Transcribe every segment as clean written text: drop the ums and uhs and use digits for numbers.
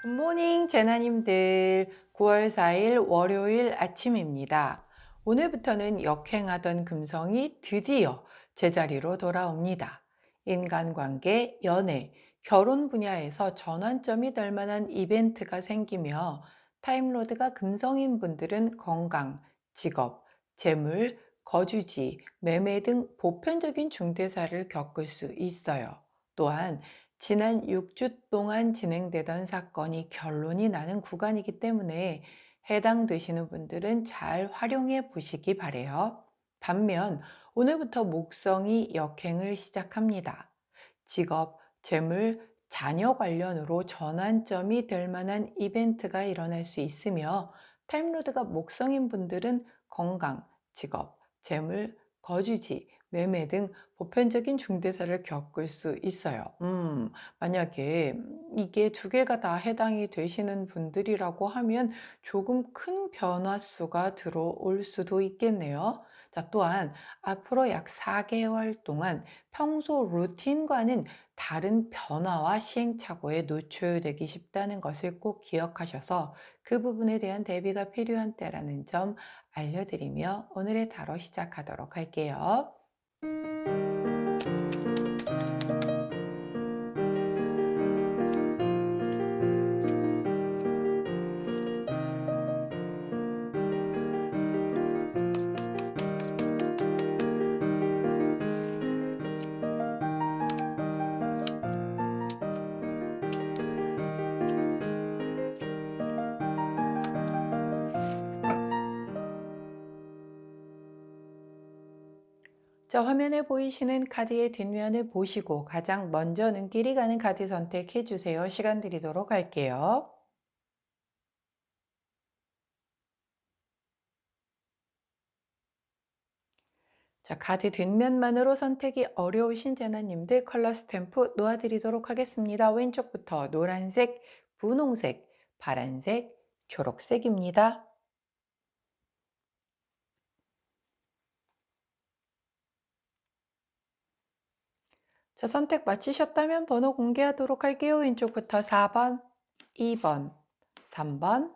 굿모닝 제나님들 9월 4일 월요일 아침입니다. 오늘부터는 역행하던 금성이 드디어 제자리로 돌아옵니다. 인간관계, 연애, 결혼 분야에서 전환점이 될 만한 이벤트가 생기며 타임로드가 금성인 분들은 건강, 직업, 재물, 거주지, 매매 등 보편적인 중대사를 겪을 수 있어요. 또한 지난 6주 동안 진행되던 사건이 결론이 나는 구간이기 때문에 해당되시는 분들은 잘 활용해 보시기 바래요. 반면 오늘부터 목성이 역행을 시작합니다. 직업, 재물, 자녀 관련으로 전환점이 될 만한 이벤트가 일어날 수 있으며 타임로드가 목성인 분들은 건강, 직업, 재물, 거주지, 매매 등 보편적인 중대사를 겪을 수 있어요. 만약에 이게 두 개가 다 해당이 되시는 분들이라고 하면 조금 큰 변화수가 들어올 수도 있겠네요. 자, 또한 앞으로 약 4개월 동안 평소 루틴과는 다른 변화와 시행착오에 노출되기 쉽다는 것을 꼭 기억하셔서 그 부분에 대한 대비가 필요한 때라는 점 알려드리며 오늘의 타로 시작하도록 할게요. 자, 화면에 보이시는 카드의 뒷면을 보시고 가장 먼저 눈길이 가는 카드 선택해 주세요. 시간 드리도록 할게요. 자, 카드 뒷면만으로 선택이 어려우신 재나님들 컬러 스탬프 놓아드리도록 하겠습니다. 왼쪽부터 노란색, 분홍색, 파란색, 초록색입니다. 자, 선택 마치셨다면 번호 공개하도록 할게요. 왼쪽부터 4번, 2번, 3번,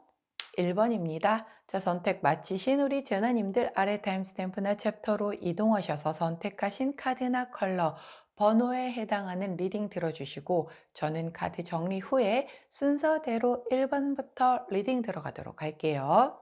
1번입니다. 자, 선택 마치신 우리 재나님들 아래 타임스탬프나 챕터로 이동하셔서 선택하신 카드나 컬러, 번호에 해당하는 리딩 들어주시고 저는 카드 정리 후에 순서대로 1번부터 리딩 들어가도록 할게요.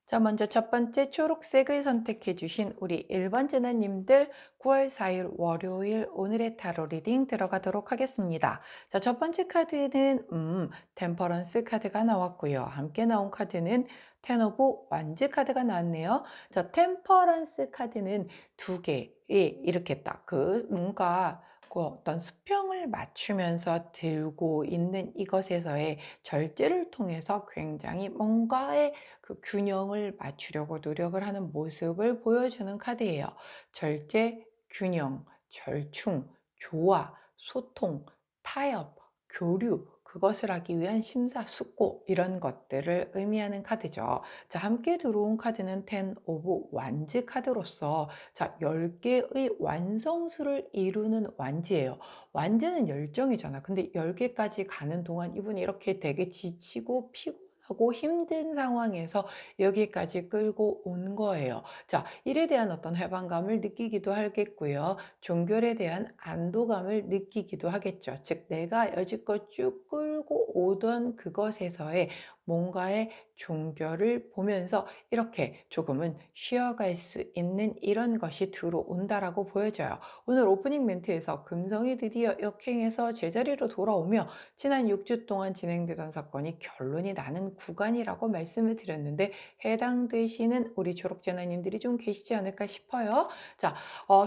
자, 먼저 첫 번째 초록색을 선택해 주신 우리 1번 재나님들 9월 4일 월요일 오늘의 타로 리딩 들어가도록 하겠습니다. 자, 첫 번째 카드는 템퍼런스 카드가 나왔고요. 함께 나온 카드는 텐 오브 완즈 카드가 나왔네요. 자, 템퍼런스 카드는 두 개, 예, 이렇게 딱 뭔가 그 어떤 수평을 맞추면서 들고 있는 이것에서의 절제를 통해서 굉장히 뭔가의 그 균형을 맞추려고 노력을 하는 모습을 보여주는 카드예요. 절제, 균형, 절충, 조화, 소통, 타협, 교류, 그것을 하기 위한 심사숙고 이런 것들을 의미하는 카드죠. 자, 함께 들어온 카드는 텐 오브 완즈 카드로서 자, 10개의 완성수를 이루는 완지예요. 완즈는 열정이잖아. 근데 10개까지 가는 동안 이분이 이렇게 되게 지치고 피곤하고 힘든 상황에서 여기까지 끌고 온 거예요. 자, 일에 대한 어떤 해방감을 느끼기도 하겠고요. 종결에 대한 안도감을 느끼기도 하겠죠. 즉, 내가 여지껏 쭉 끌고 오던 그것에서의 뭔가의 종결을 보면서 이렇게 조금은 쉬어갈 수 있는 이런 것이 들어온다라고 보여져요. 오늘 오프닝 멘트에서 금성이 드디어 역행해서 제자리로 돌아오며 지난 6주 동안 진행되던 사건이 결론이 나는 구간이라고 말씀을 드렸는데 해당되시는 우리 졸업재나님들이 좀 계시지 않을까 싶어요. 자,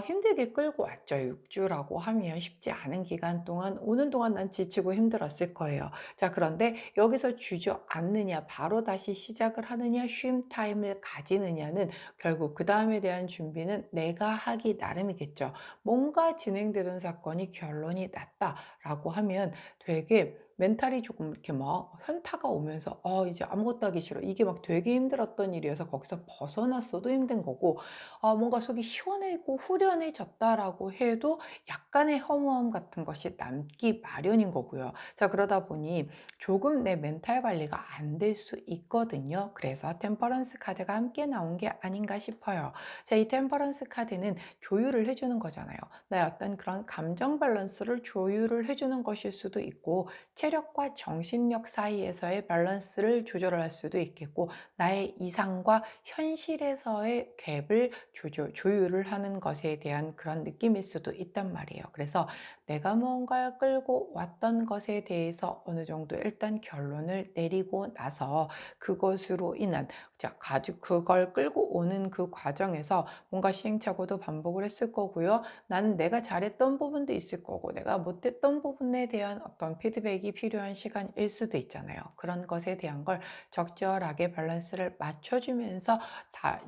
힘들게 끌고 왔죠. 6주라고 하면 쉽지 않은 기간 동안 오는 동안 난 지치고 힘들었을 거예요. 자, 그런데 여기서 주저앉느냐, 바로 다시 시작을 하느냐, 쉼 타임을 가지느냐는 결국 그 다음에 대한 준비는 내가 하기 나름이겠죠. 뭔가 진행되던 사건이 결론이 났다라고 하면 되게 멘탈이 조금 이렇게 막 현타가 오면서 이제 아무것도 하기 싫어. 이게 막 되게 힘들었던 일이어서 거기서 벗어났어도 힘든 거고, 뭔가 속이 시원하고 후련해졌다라고 해도 약간의 허무함 같은 것이 남기 마련인 거고요. 자, 그러다 보니 조금 내 멘탈 관리가 안 될 수 있거든요. 그래서 템퍼런스 카드가 함께 나온 게 아닌가 싶어요. 자, 이 템퍼런스 카드는 조율을 해주는 거잖아요. 나의 어떤 그런 감정 밸런스를 조율을 해주는 것일 수도 있고, 체력과 정신력 사이에서의 밸런스를 조절할 수도 있겠고, 나의 이상과 현실에서의 갭을 조율을 하는 것에 대한 그런 느낌일 수도 있단 말이에요. 그래서 내가 뭔가를 끌고 왔던 것에 대해서 어느 정도 일단 결론을 내리고 나서 그것으로 인한, 자, 가지고 그걸 끌고 오는 그 과정에서 뭔가 시행착오도 반복을 했을 거고요. 나는 내가 잘했던 부분도 있을 거고, 내가 못했던 부분에 대한 어떤 피드백이 필요한 시간일 수도 있잖아요. 그런 것에 대한 걸 적절하게 밸런스를 맞춰주면서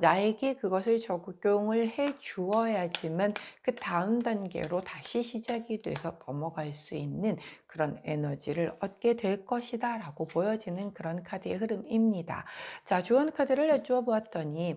나에게 그것을 적용을 해 주어야지만 그 다음 단계로 다시 시작이 돼서 넘어갈 수 있는 그런 에너지를 얻게 될 것이다 라고 보여지는 그런 카드의 흐름입니다. 자, 조언 카드를 내주어 보았더니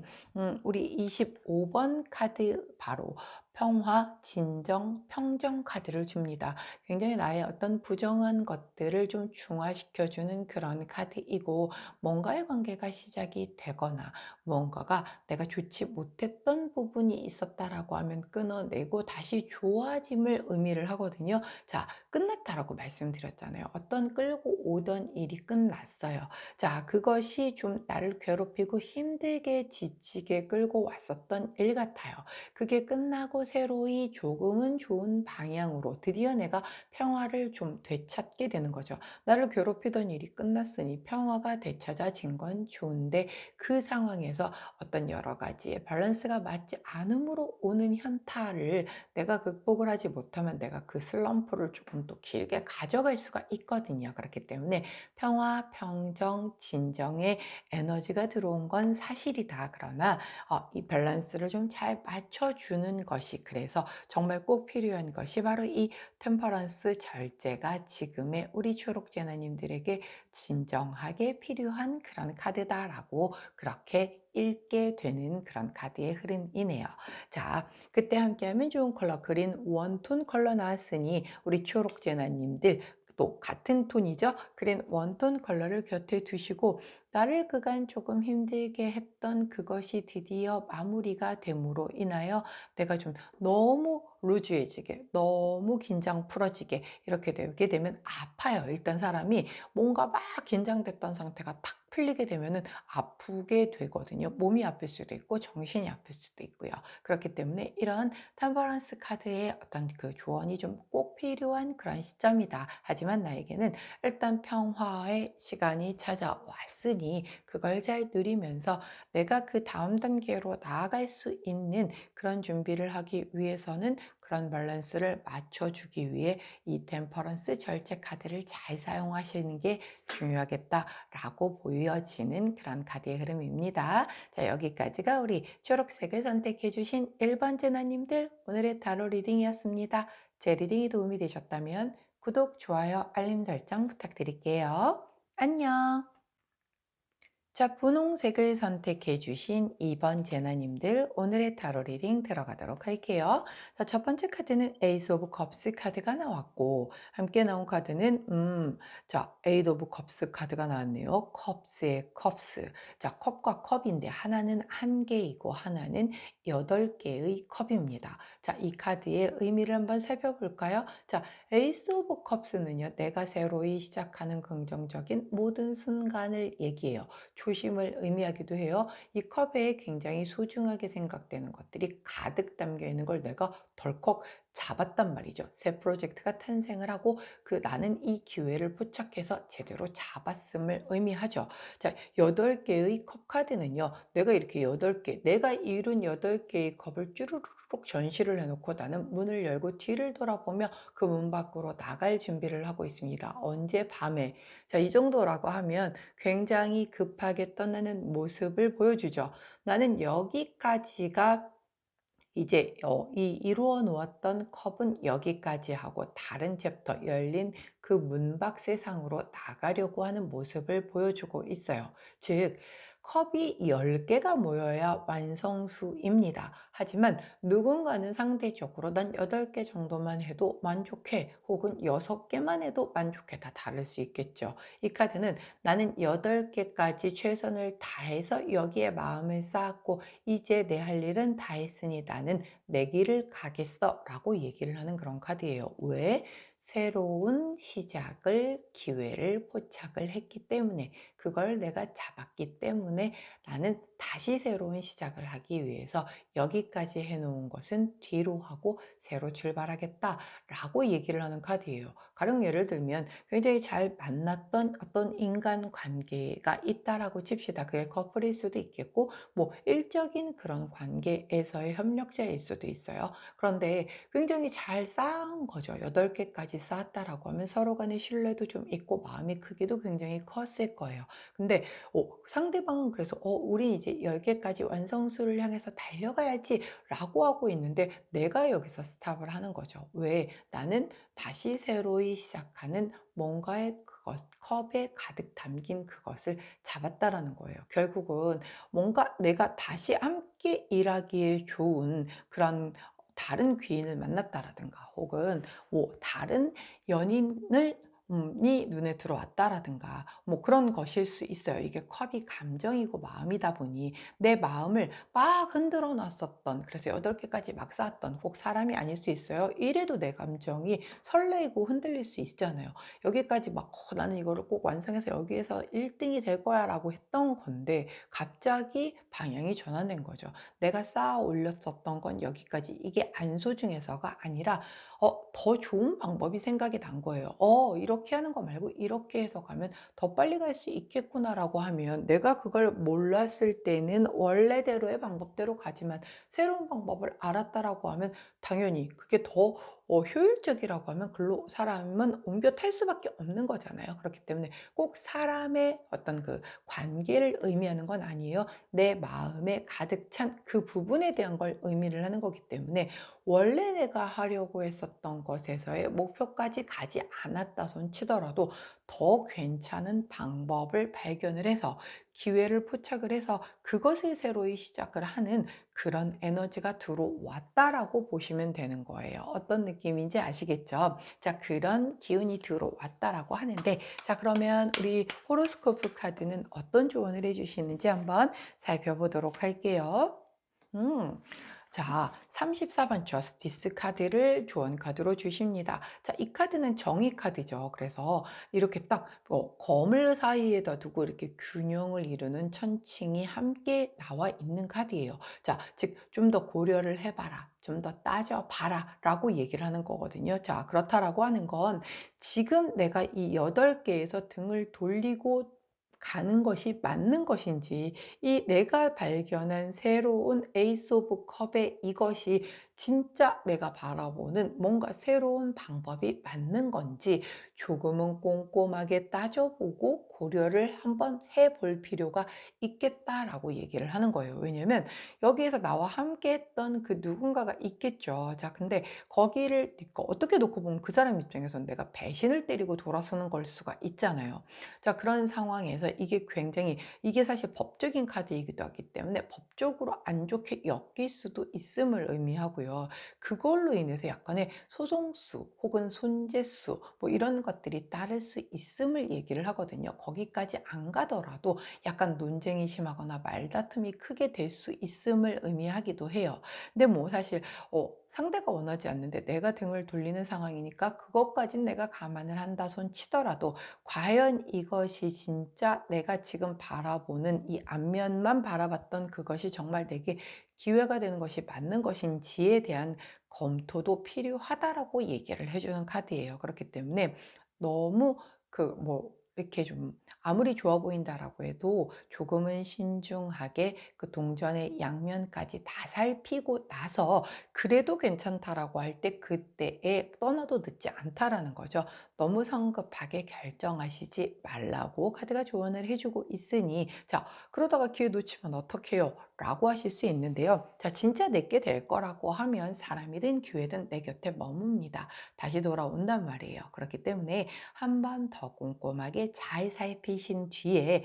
우리 25번 카드 바로 평화, 진정, 평정 카드를 줍니다. 굉장히 나의 어떤 부정한 것들을 좀 중화시켜주는 그런 카드이고, 뭔가의 관계가 시작이 되거나 무언가가 내가 좋지 못했던 부분이 있었다라고 하면 끊어내고 다시 좋아짐을 의미를 하거든요. 자, 끝났다라고 말씀드렸잖아요. 어떤 끌고 오던 일이 끝났어요. 자, 그것이 좀 나를 괴롭히고 힘들게 지치게 끌고 왔었던 일 같아요. 그게 끝나고 새로이 조금은 좋은 방향으로 드디어 내가 평화를 좀 되찾게 되는 거죠. 나를 괴롭히던 일이 끝났으니 평화가 되찾아진 건 좋은데, 그 상황에서 어떤 여러 가지의 밸런스가 맞지 않음으로 오는 현타를 내가 극복을 하지 못하면 내가 그 슬럼프를 조금 또 길게 가져갈 수가 있거든요. 그렇기 때문에 평화, 평정, 진정의 에너지가 들어온 건 사실이다. 그러나 이 밸런스를 좀 잘 맞춰주는 것이, 그래서 정말 꼭 필요한 것이 바로 이 템퍼런스 절제가 지금의 우리 초록제나님들에게 진정하게 필요한 그런 카드다라고 그렇게 읽게 되는 그런 카드의 흐름이네요. 자, 그때 함께하면 좋은 컬러 그린 원톤 컬러 나왔으니 우리 초록제나님들 또 같은 톤이죠. 그린 원톤 컬러를 곁에 두시고, 나를 그간 조금 힘들게 했던 그것이 드디어 마무리가 됨으로 인하여 내가 좀 너무 루즈해지게, 너무 긴장 풀어지게 이렇게 되게 되면 아파요. 일단 사람이 뭔가 막 긴장됐던 상태가 탁 풀리게 되면은 아프게 되거든요. 몸이 아플 수도 있고 정신이 아플 수도 있고요. 그렇기 때문에 이런 템퍼런스 카드의 어떤 그 조언이 좀 꼭 필요한 그런 시점이다. 하지만 나에게는 일단 평화의 시간이 찾아왔으니 그걸 잘 누리면서 내가 그 다음 단계로 나아갈 수 있는 그런 준비를 하기 위해서는 그런 밸런스를 맞춰주기 위해 이 템퍼런스 절제 카드를 잘 사용하시는 게 중요하겠다라고 보여지는 그런 카드의 흐름입니다. 자, 여기까지가 우리 초록색을 선택해 주신 1번 제나님들 오늘의 타로 리딩이었습니다. 제 리딩이 도움이 되셨다면 구독, 좋아요, 알림 설정 부탁드릴게요. 안녕. 자, 분홍색을 선택해 주신 2번 제나님들 오늘의 타로 리딩 들어가도록 할게요. 자, 첫 번째 카드는 에이스 오브 컵스 카드가 나왔고, 함께 나온 카드는 자, 에이드 오브 컵스 카드가 나왔네요. 컵스의 컵스. 자, 컵과 컵인데 하나는 한 개이고 하나는 8개의 컵입니다. 자, 이 카드의 의미를 한번 살펴볼까요? 자, 에이스 오브 컵스는요, 내가 새로이 시작하는 긍정적인 모든 순간을 얘기해요. 초심을 의미하기도 해요. 이 컵에 굉장히 소중하게 생각되는 것들이 가득 담겨 있는 걸 내가 덜컥 잡았단 말이죠. 새 프로젝트가 탄생을 하고 나는 이 기회를 포착해서 제대로 잡았음을 의미하죠. 자, 8개의 컵 카드는요. 내가 이렇게 8개, 내가 이룬 8개의 컵을 쭈루루룩 전시를 해놓고 나는 문을 열고 뒤를 돌아보며 그 문 밖으로 나갈 준비를 하고 있습니다. 언제? 밤에. 자, 이 정도라고 하면 굉장히 급하게 떠나는 모습을 보여주죠. 나는 여기까지가 이제 이 이루어 놓았던 컵은 여기까지 하고 다른 챕터 열린 그 문밖 세상으로 나가려고 하는 모습을 보여주고 있어요. 즉 컵이 10개가 모여야 완성수입니다. 하지만 누군가는 상대적으로 난 8개 정도만 해도 만족해 혹은 6개만 해도 만족해 다 다를 수 있겠죠. 이 카드는 나는 8개까지 최선을 다해서 여기에 마음을 쌓았고 이제 내 할 일은 다 했으니 나는 내 길을 가겠어 라고 얘기를 하는 그런 카드예요. 왜? 새로운 시작을 기회를 포착을 했기 때문에 그걸 내가 잡았기 때문에 나는 다시 새로운 시작을 하기 위해서 여기까지 해놓은 것은 뒤로 하고 새로 출발하겠다 라고 얘기를 하는 카드예요. 가령 예를 들면 굉장히 잘 만났던 어떤 인간관계가 있다라고 칩시다. 그게 커플일 수도 있겠고 뭐 일적인 그런 관계에서의 협력자일 수도 있어요. 그런데 굉장히 잘 쌓은 거죠. 8개까지 쌓았다라고 하면 서로 간의 신뢰도 좀 있고 마음의 크기도 굉장히 컸을 거예요. 근데 상대방은 그래서 우리 이제 10개까지 완성수를 향해서 달려가야지 라고 하고 있는데 내가 여기서 스탑을 하는 거죠. 왜? 나는 다시 새로이 시작하는 뭔가의 그것, 컵에 가득 담긴 그것을 잡았다라는 거예요. 결국은 뭔가 내가 다시 함께 일하기에 좋은 그런 다른 귀인을 만났다라든가 혹은 뭐 다른 연인을 이 눈에 들어왔다라든가 뭐 그런 것일 수 있어요. 이게 컵이 감정이고 마음이다 보니 내 마음을 막 흔들어 놨었던 그래서 8개까지 막 쌓았던 꼭 사람이 아닐 수 있어요. 이래도 내 감정이 설레이고 흔들릴 수 있잖아요. 여기까지 막 나는 이거를 꼭 완성해서 여기에서 1등이 될 거야 라고 했던 건데 갑자기 방향이 전환된 거죠. 내가 쌓아 올렸었던 건 여기까지 이게 안 소중해서가 아니라 더 좋은 방법이 생각이 난 거예요. 이렇게 하는 거 말고 이렇게 해서 가면 더 빨리 갈 수 있겠구나라고 하면 내가 그걸 몰랐을 때는 원래대로의 방법대로 가지만 새로운 방법을 알았다라고 하면 당연히 그게 더 효율적이라고 하면 글로 사람은 옮겨 탈 수밖에 없는 거잖아요. 그렇기 때문에 꼭 사람의 어떤 그 관계를 의미하는 건 아니에요. 내 마음에 가득 찬 그 부분에 대한 걸 의미를 하는 거기 때문에 원래 내가 하려고 했었던 것에서의 목표까지 가지 않았다 손 치더라도 더 괜찮은 방법을 발견을 해서 기회를 포착을 해서 그것을 새로이 시작을 하는 그런 에너지가 들어왔다라고 보시면 되는 거예요. 어떤 느낌인지 아시겠죠? 자, 그런 기운이 들어왔다라고 하는데, 자, 그러면 우리 호로스코프 카드는 어떤 조언을 해주시는지 한번 살펴보도록 할게요. 음. 자, 34번 저스티스 카드를 조언 카드로 주십니다. 자, 이 카드는 정의 카드죠. 그래서 이렇게 딱 검을 사이에다 두고 이렇게 균형을 이루는 천칭이 함께 나와 있는 카드예요. 자, 즉 좀 더 고려를 해봐라. 좀 더 따져봐라 라고 얘기를 하는 거거든요. 자, 그렇다라고 하는 건 지금 내가 이 8개에서 등을 돌리고 가는 것이 맞는 것인지 이 내가 발견한 새로운 에이스 오브 컵의 이것이 진짜 내가 바라보는 뭔가 새로운 방법이 맞는 건지 조금은 꼼꼼하게 따져보고 고려를 한번 해볼 필요가 있겠다라고 얘기를 하는 거예요. 왜냐면 여기에서 나와 함께 했던 그 누군가가 있겠죠. 자, 근데 거기를 어떻게 놓고 보면 그 사람 입장에서는 내가 배신을 때리고 돌아서는 걸 수가 있잖아요. 자, 그런 상황에서 이게 사실 법적인 카드이기도 하기 때문에 법적으로 안 좋게 엮일 수도 있음을 의미하고요. 그걸로 인해서 약간의 소송수 혹은 손재수 뭐 이런 것들이 따를 수 있음을 얘기를 하거든요. 거기까지 안 가더라도 약간 논쟁이 심하거나 말다툼이 크게 될 수 있음을 의미하기도 해요. 근데 뭐 사실 상대가 원하지 않는데 내가 등을 돌리는 상황이니까 그것까진 내가 감안을 한다 손 치더라도 과연 이것이 진짜 내가 지금 바라보는 이 앞면만 바라봤던 그것이 정말 내게 기회가 되는 것이 맞는 것인지에 대한 검토도 필요하다라고 얘기를 해주는 카드예요. 그렇기 때문에 너무 이렇게 좀 아무리 좋아 보인다라고 해도 조금은 신중하게 그 동전의 양면까지 다 살피고 나서 그래도 괜찮다라고 할 때 그때에 떠나도 늦지 않다라는 거죠. 너무 성급하게 결정하시지 말라고 카드가 조언을 해주고 있으니 자, 그러다가 기회 놓치면 어떡해요? 라고 하실 수 있는데요. 자, 진짜 내게 될 거라고 하면 사람이든 기회든 내 곁에 머뭅니다. 다시 돌아온단 말이에요. 그렇기 때문에 한 번 더 꼼꼼하게 잘 살피신 뒤에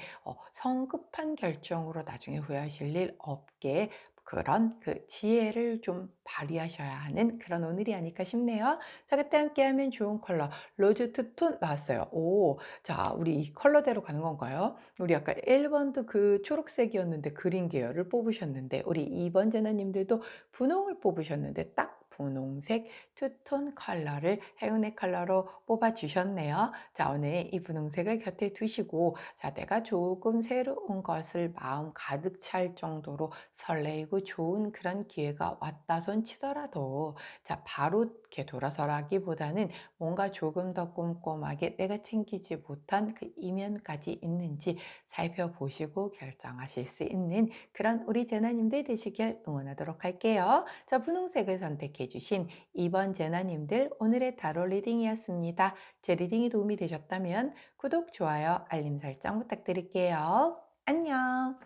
성급한 결정으로 나중에 후회하실 일 없게 그런 그 지혜를 좀 발휘하셔야 하는 그런 오늘이 아닐까 싶네요. 자, 그때 함께하면 좋은 컬러 로즈 투톤 나왔어요. 오, 자, 우리 이 컬러대로 가는 건가요? 우리 아까 1번도 그 초록색이었는데 그린 계열을 뽑으셨는데 우리 2번 제나님들도 분홍을 뽑으셨는데 딱 분홍색 투톤 컬러를 행운의 컬러로 뽑아주셨네요. 자, 오늘 이 분홍색을 곁에 두시고, 자, 내가 조금 새로운 것을 마음 가득 찰 정도로 설레이고 좋은 그런 기회가 왔다 손 치더라도, 자, 바로 이렇게 돌아서라기보다는 뭔가 조금 더 꼼꼼하게 내가 챙기지 못한 그 이면까지 있는지 살펴보시고 결정하실 수 있는 그런 우리 제나님들 되시길 응원하도록 할게요. 자, 분홍색을 선택해 주신 2번 제나님들 오늘의 타로 리딩이었습니다. 제 리딩이 도움이 되셨다면 구독, 좋아요, 알림 설정 부탁드릴게요. 안녕.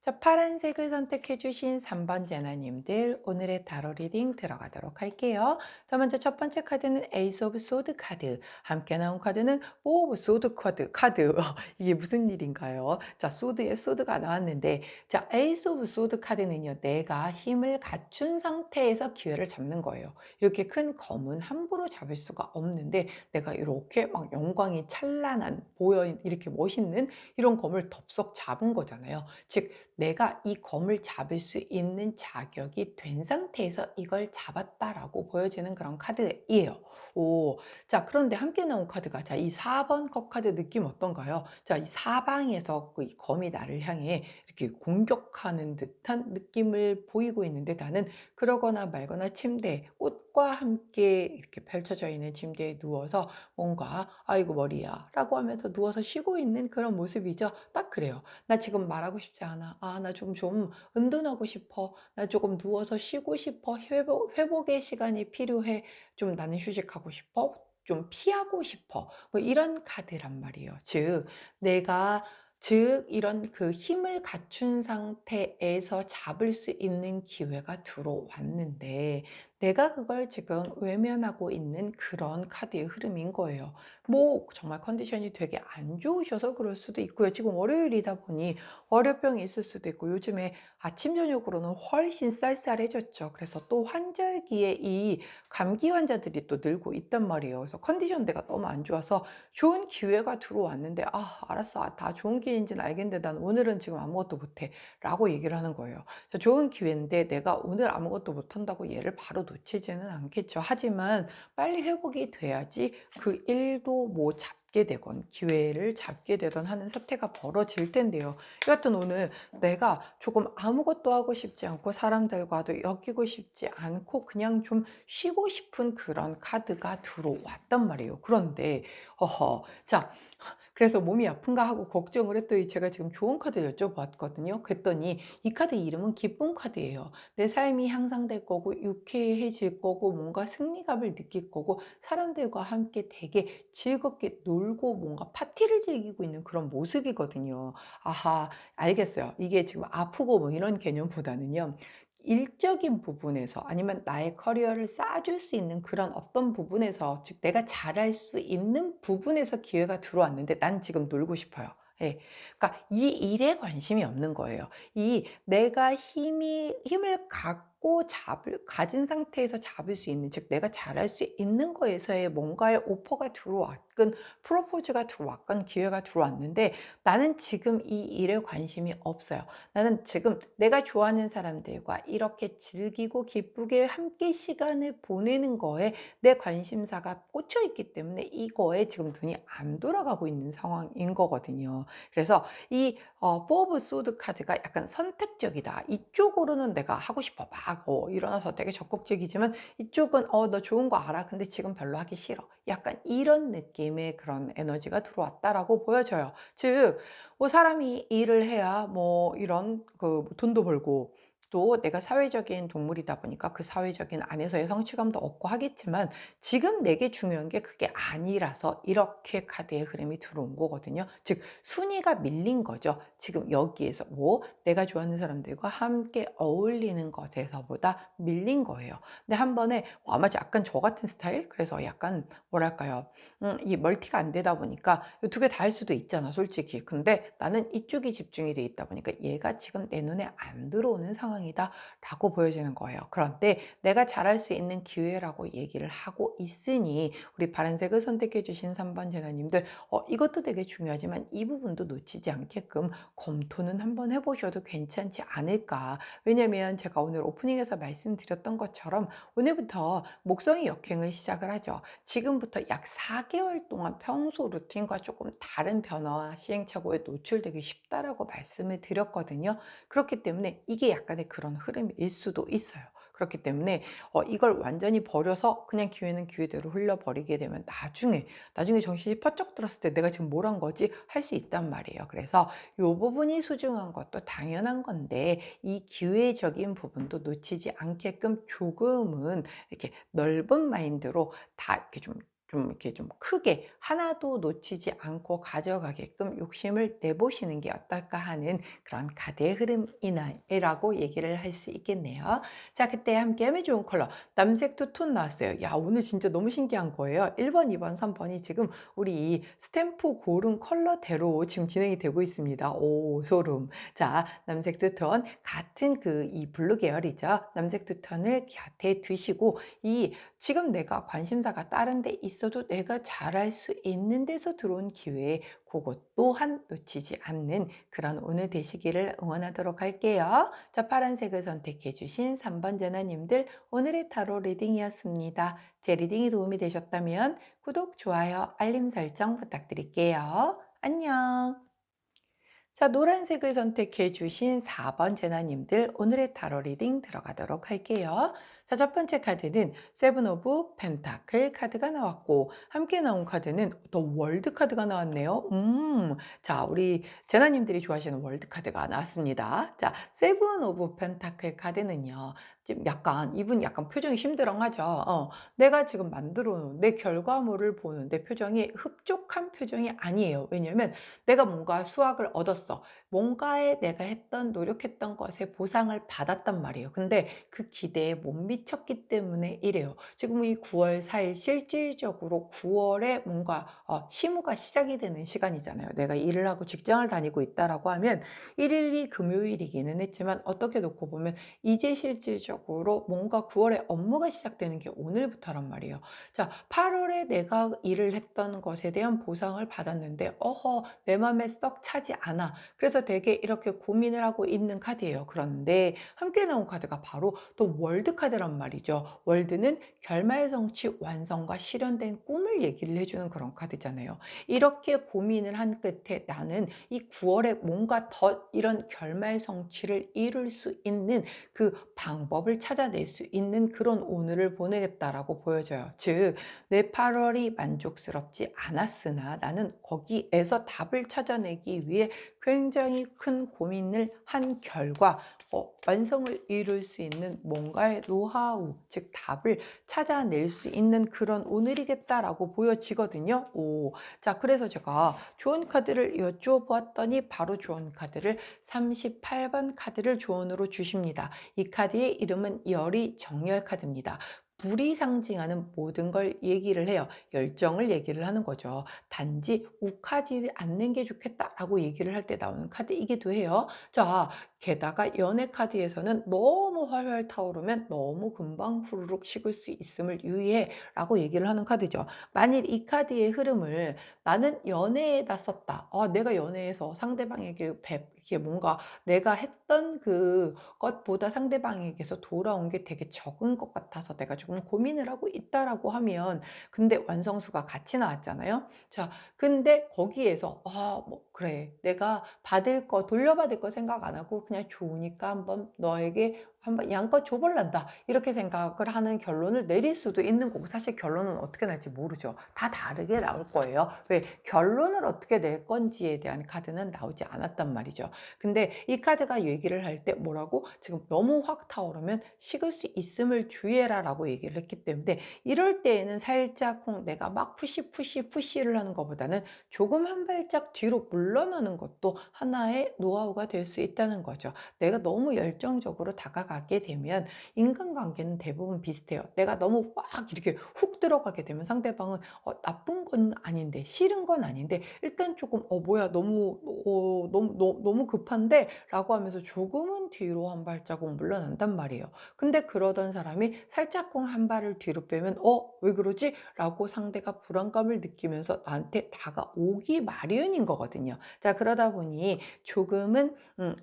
자, 파란색을 선택해 주신 3번 제나님들 오늘의 타로 리딩 들어가도록 할게요. 자, 먼저 첫 번째 카드는 에이스 오브 소드 카드. 함께 나온 카드는 오브 소드 카드. 이게 무슨 일인가요? 자, 소드에 소드가 나왔는데, 자, 에이스 오브 소드 카드는요, 내가 힘을 갖춘 상태에서 기회를 잡는 거예요. 이렇게 큰 검은 함부로 잡을 수가 없는데 내가 이렇게 막 영광이 찬란한 보여 이렇게 멋있는 이런 검을 덥석 잡은 거잖아요. 즉 내가 이 검을 잡을 수 있는 자격이 된 상태에서 이걸 잡았다라고 보여지는 그런 카드예요. 오, 자, 그런데 함께 나온 카드가, 자, 이 4번 컵 카드 느낌 어떤가요? 자, 이 사방에서 그 검이 나를 향해 이렇게 공격하는 듯한 느낌을 보이고 있는데 나는 그러거나 말거나 침대, 꽃과 함께 이렇게 펼쳐져 있는 침대에 누워서 뭔가 아이고 머리야 라고 하면서 누워서 쉬고 있는 그런 모습이죠. 딱 그래요. 나 지금 말하고 싶지 않아. 아, 나 좀 은둔하고 싶어. 나 조금 누워서 쉬고 싶어. 회복의 시간이 필요해. 좀 나는 휴식하고 싶어. 좀 피하고 싶어. 뭐 이런 카드란 말이에요. 내가 이런 그 힘을 갖춘 상태에서 잡을 수 있는 기회가 들어왔는데 내가 그걸 지금 외면하고 있는 그런 카드의 흐름인 거예요. 뭐 정말 컨디션이 되게 안 좋으셔서 그럴 수도 있고요. 지금 월요일이다 보니 월요병이 있을 수도 있고 요즘에 아침 저녁으로는 훨씬 쌀쌀해졌죠. 그래서 또 환절기에 이 감기 환자들이 또 늘고 있단 말이에요. 그래서 컨디션대가 너무 안 좋아서 좋은 기회가 들어왔는데 아, 알았어. 아, 다 좋은 기회인지는 알겠는데 난 오늘은 지금 아무것도 못해 라고 얘기를 하는 거예요. 좋은 기회인데 내가 오늘 아무것도 못한다고 얘를 바로 놓치지는 않겠죠. 하지만 빨리 회복이 돼야지 그 일도 뭐 잡게 되건 기회를 잡게 되던 하는 사태가 벌어질 텐데요. 여하튼 오늘 내가 조금 아무것도 하고 싶지 않고 사람들과도 엮이고 싶지 않고 그냥 좀 쉬고 싶은 그런 카드가 들어왔단 말이에요. 그런데 자, 그래서 몸이 아픈가 하고 걱정을 했더니 제가 지금 좋은 카드 여쭤봤거든요. 그랬더니 이 카드 이름은 기쁨 카드예요. 내 삶이 향상될 거고 유쾌해질 거고 뭔가 승리감을 느낄 거고 사람들과 함께 되게 즐겁게 놀고 뭔가 파티를 즐기고 있는 그런 모습이거든요. 아하, 알겠어요. 이게 지금 아프고 뭐 이런 개념보다는요. 일적인 부분에서 아니면 나의 커리어를 쌓아줄 수 있는 그런 어떤 부분에서 즉 내가 잘할 수 있는 부분에서 기회가 들어왔는데 난 지금 놀고 싶어요. 예. 그러니까 이 일에 관심이 없는 거예요. 이 내가 힘을 갖고 가진 상태에서 잡을 수 있는, 즉 내가 잘할 수 있는 거에서의 뭔가의 오퍼가 들어왔건 프로포즈가 들어왔건 기회가 들어왔는데 나는 지금 이 일에 관심이 없어요. 나는 지금 내가 좋아하는 사람들과 이렇게 즐기고 기쁘게 함께 시간을 보내는 거에 내 관심사가 꽂혀 있기 때문에 이거에 지금 눈이 안 돌아가고 있는 상황인 거거든요. 그래서 이 포 오브 소드 카드가 약간 선택적이다. 이쪽으로는 내가 하고 싶어. 막 일어나서 되게 적극적이지만 이쪽은 너 좋은 거 알아. 근데 지금 별로 하기 싫어. 약간 이런 느낌의 그런 에너지가 들어왔다라고 보여져요. 즉 뭐 사람이 일을 해야 뭐 이런 그 돈도 벌고 또 내가 사회적인 동물이다 보니까 그 사회적인 안에서의 성취감도 얻고 하겠지만 지금 내게 중요한 게 그게 아니라서 이렇게 카드의 흐름이 들어온 거거든요. 즉 순위가 밀린 거죠. 지금 여기에서 뭐 내가 좋아하는 사람들과 함께 어울리는 것에서보다 밀린 거예요. 근데 한 번에 아마 약간 저 같은 스타일? 그래서 약간 뭐랄까요? 이 멀티가 안 되다 보니까 두 개 다 할 수도 있잖아, 솔직히. 근데 나는 이쪽이 집중이 돼 있다 보니까 얘가 지금 내 눈에 안 들어오는 상황이다라고 보여지는 거예요. 그런데 내가 잘할 수 있는 기회라고 얘기를 하고 있으니 우리 파란색을 선택해 주신 3번 제너님들 이것도 되게 중요하지만 이 부분도 놓치지 않게끔 검토는 한번 해보셔도 괜찮지 않을까. 왜냐면 제가 오늘 오프닝에서 말씀드렸던 것처럼 오늘부터 목성이 역행을 시작을 하죠. 지금부터 약 4개월 동안 평소 루틴과 조금 다른 변화와 시행착오에 노출되기 쉽다라고 말씀을 드렸거든요. 그렇기 때문에 이게 약간의 그런 흐름일 수도 있어요. 그렇기 때문에 이걸 완전히 버려서 그냥 기회는 기회대로 흘려버리게 되면 나중에 정신이 퍼쩍 들었을 때 내가 지금 뭘 한 거지? 할 수 있단 말이에요. 그래서 이 부분이 소중한 것도 당연한 건데 이 기회적인 부분도 놓치지 않게끔 조금은 이렇게 넓은 마인드로 다 이렇게 이렇게 좀 크게 하나도 놓치지 않고 가져가게끔 욕심을 내보시는 게 어떨까 하는 그런 카드의 흐름이라고 얘기를 할 수 있겠네요. 자, 그때 함께하면 좋은 컬러 남색 투톤 나왔어요. 야, 오늘 진짜 너무 신기한 거예요. 1번, 2번, 3번이 지금 우리 스탬프 고른 컬러대로 지금 진행이 되고 있습니다. 오, 소름. 자, 남색 투톤 같은 이 블루 계열이죠. 남색 투톤을 곁에 두시고 지금 내가 관심사가 다른 데 있어도 내가 잘할 수 있는 데서 들어온 기회에 그것 또한 놓치지 않는 그런 오늘 되시기를 응원하도록 할게요. 자, 파란색을 선택해 주신 3번 제나님들 오늘의 타로 리딩이었습니다. 제 리딩이 도움이 되셨다면 구독, 좋아요, 알림 설정 부탁드릴게요. 안녕. 자, 노란색을 선택해 주신 4번 제나님들 오늘의 타로 리딩 들어가도록 할게요. 자, 첫 번째 카드는 세븐 오브 펜타클 카드가 나왔고 함께 나온 카드는 더 월드 카드가 나왔네요. 자, 우리 제나님들이 좋아하시는 월드 카드가 나왔습니다. 자, 세븐 오브 펜타클 카드는요. 지금 이분 약간 표정이 심드렁하죠. 내가 지금 만들어 놓은 내 결과물을 보는데 표정이 흡족한 표정이 아니에요. 왜냐면 내가 뭔가 수확을 얻었어. 뭔가에 내가 노력했던 것에 보상을 받았단 말이에요. 근데 그 기대에 못 미쳤기 때문에 이래요. 지금 이 9월 4일 실질적으로 9월에 뭔가 시무가 시작이 되는 시간이잖아요. 내가 일을 하고 직장을 다니고 있다라고 하면 1일이 금요일이기는 했지만 어떻게 놓고 보면 이제 실질적으로 뭔가 9월에 업무가 시작되는 게 오늘부터란 말이에요. 자, 8월에 내가 일을 했던 것에 대한 보상을 받았는데 내 맘에 썩 차지 않아. 그래서 되게 이렇게 고민을 하고 있는 카드예요. 그런데 함께 나온 카드가 바로 또 월드 카드란 말이죠. 월드는 결말성취 완성과 실현된 꿈을 얘기를 해주는 그런 카드잖아요. 이렇게 고민을 한 끝에 나는 이 9월에 뭔가 더 이런 결말성취를 이룰 수 있는 그 방법을 찾아낼 수 있는 그런 오늘을 보내겠다라고 보여져요. 즉, 내 8월이 만족스럽지 않았으나 나는 거기에서 답을 찾아내기 위해 굉장히 큰 고민을 한 결과 완성을 이룰 수 있는 뭔가의 노하우, 즉 답을 찾아낼 수 있는 그런 오늘이겠다라고 보여지거든요. 자, 그래서 제가 조언 카드를 여쭈어 보았더니 바로 조언 카드를 38번 카드를 조언으로 주십니다. 이 카드의 이름은 열이 정열 카드입니다. 불이 상징하는 모든 걸 얘기를 해요. 열정을 얘기를 하는 거죠. 단지 욱하지 않는 게 좋겠다라고 얘기를 할 때 나오는 카드이기도 해요. 자, 게다가 연애 카드에서는 너무 활활 타오르면 너무 금방 후루룩 식을 수 있음을 유의해 라고 얘기를 하는 카드죠. 만일 이 카드의 흐름을 나는 연애에다 썼다. 내가 연애에서 상대방에게 이게 뭔가 내가 했던 그것보다 상대방에게서 돌아온 게 되게 적은 것 같아서 내가 조금 고민을 하고 있다라고 하면 근데 완성수가 같이 나왔잖아요. 자, 근데 거기에서 뭐 그래. 내가 돌려받을 거 생각 안 하고 그냥 좋으니까 한번 너에게 한번 양껏 줘볼란다 이렇게 생각을 하는 결론을 내릴 수도 있는 거고, 사실 결론은 어떻게 날지 모르죠. 다 다르게 나올 거예요. 왜? 결론을 어떻게 낼 건지에 대한 카드는 나오지 않았단 말이죠. 근데 이 카드가 얘기를 할 때 뭐라고? 지금 너무 확 타오르면 식을 수 있음을 주의해라 라고 얘기를 했기 때문에, 이럴 때에는 살짝 내가 막 푸시를 하는 것보다는 조금 한 발짝 뒤로 물러나는 것도 하나의 노하우가 될 수 있다는 거죠. 내가 너무 열정적으로 다가가게 되면 인간관계는 대부분 비슷해요. 내가 너무 막 이렇게 훅 들어가게 되면 상대방은 나쁜 건 아닌데, 싫은 건 아닌데, 일단 조금 뭐야, 너무 급한데 라고 하면서 조금은 뒤로 한 발자국 물러난단 말이에요. 근데 그러던 사람이 살짝쿵 한 발을 뒤로 빼면 왜 그러지? 라고 상대가 불안감을 느끼면서 나한테 다가오기 마련인 거거든요. 자, 그러다 보니 조금은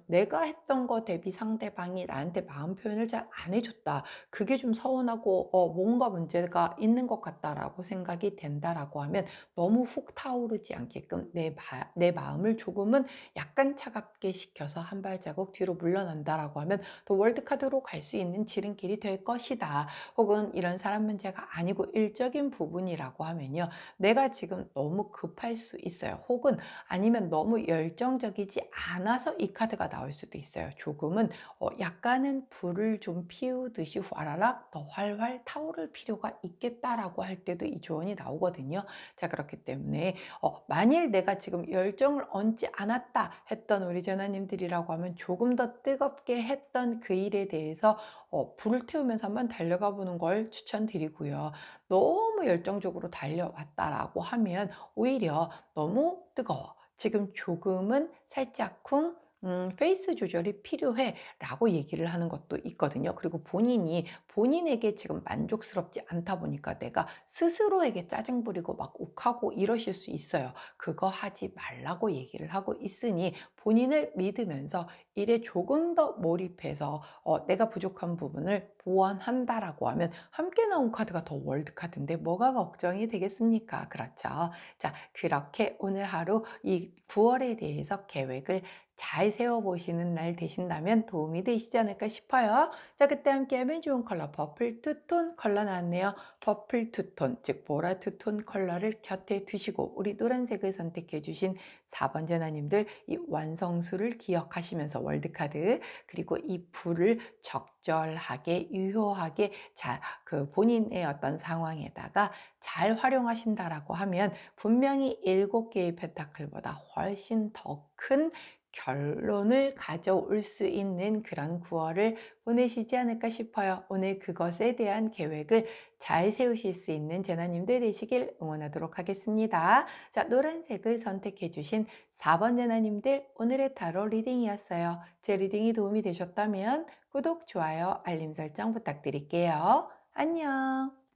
내가 했던 거 대비 상대방이 나한테 마음 표현을 잘 안 해줬다. 그게 좀 서운하고 뭔가 문제가 있는 것 같다라고 생각이 된다라고 하면, 너무 훅 타오르지 않게끔 내 마음을 조금은 약간 차갑게 식혀서 한 발자국 뒤로 물러난다라고 하면 더 월드카드로 갈 수 있는 지름길이 될 것이다. 혹은 이런 사람 문제가 아니고 일적인 부분이라고 하면요, 내가 지금 너무 급할 수 있어요. 혹은 아니면 너무 열정적이지 않아서 이 카드가 나올 수도 있어요. 조금은 약간은 불을 좀 피우듯이 화라락 더 활활 타오를 필요가 있겠다라고 할 때도 이 조언이 나오거든요. 자, 그렇기 때문에 만일 내가 지금 열정을 얹지 않았다 했던 우리 전하님들이라고 하면, 조금 더 뜨겁게 했던 그 일에 대해서 불을 태우면서 한번 달려가 보는 걸 추천드리고요. 너무 열정적으로 달려왔다라고 하면 오히려 너무 뜨거워, 지금 조금은 살짝쿵 페이스 조절이 필요해 라고 얘기를 하는 것도 있거든요. 그리고 본인에게 지금 만족스럽지 않다 보니까 내가 스스로에게 짜증 부리고 막 욱하고 이러실 수 있어요. 그거 하지 말라고 얘기를 하고 있으니, 본인을 믿으면서 일에 조금 더 몰입해서 내가 부족한 부분을 보완한다라고 하면, 함께 나온 카드가 더 월드 카드인데 뭐가 걱정이 되겠습니까? 그렇죠. 자, 그렇게 오늘 하루 이 9월에 대해서 계획을 잘 세워보시는 날 되신다면 도움이 되시지 않을까 싶어요. 자, 그때 함께하면 좋은 컬러 퍼플 투톤 컬러 나왔네요. 퍼플 투톤, 즉 보라 투톤 컬러를 곁에 두시고, 우리 노란색을 선택해 주신 4번 제나님들, 이 완성수를 기억하시면서 월드카드, 그리고 이 불을 적절하게 유효하게 잘 그 본인의 어떤 상황에다가 잘 활용하신다라고 하면, 분명히 7개의 펜타클보다 훨씬 더 큰 결론을 가져올 수 있는 그런 9월을 보내시지 않을까 싶어요. 오늘 그것에 대한 계획을 잘 세우실 수 있는 제나님들 되시길 응원하도록 하겠습니다. 자, 노란색을 선택해 주신 4번 제나님들, 오늘의 타로 리딩이었어요. 제 리딩이 도움이 되셨다면 구독, 좋아요, 알림 설정 부탁드릴게요. 안녕.